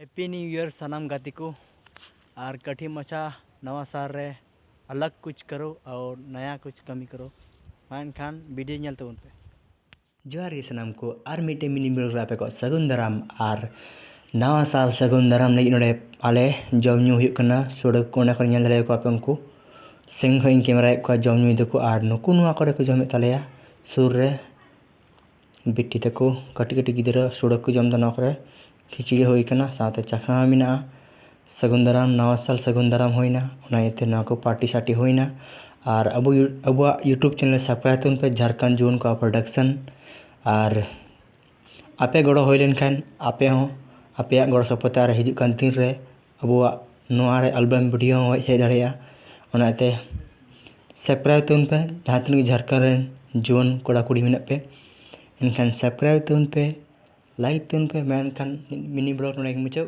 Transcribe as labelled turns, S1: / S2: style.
S1: happy new year सनाम गाती को और कठी मचा नवा साल रे अलग कुछ करो और नया कुछ कमी करो खान वीडियो नेल तबन पे जोहार गे सनाम को और मिटे मिनी ब्लॉग पे को सगुन दाराम और नवा साल सगुन दाराम लगी नोडे आले जम न्यू हुयुग कना सोडक को ना नेल दले को आपे उनको सेंग होइं कैमरा को जम न्यू दको और नुकु नुआ करे को जमे तलेया सुर रे बिट्टी तको कटी कटी गिदरा सोडक को जम दना करे खिचड़ी हुई कना साथे चखना मिना सगुन दाराम नवा साल सगुन दाराम होइना उनायते ना को पार्टी साटी होइना और अब यूट्यूब चैनल सब्सक्राइब तुन पे झारखंड जोन को प्रोडक्शन और आपे गड़ो होय लेन खान आपे हो आपे गड़ो सपोता रे हिजु कान तीन रे अब नोआ रे एल्बम वीडियो हे दाड़िया उनायते सब्सक्राइब तुन पे जहां तीन झारखंड रेन जोन कोड़ा कुड़ी मिना पे इनखान सब्सक्राइब तुन पे लाइक तुन पे मैन खान मिनी ब्लॉग नोडे मुचाव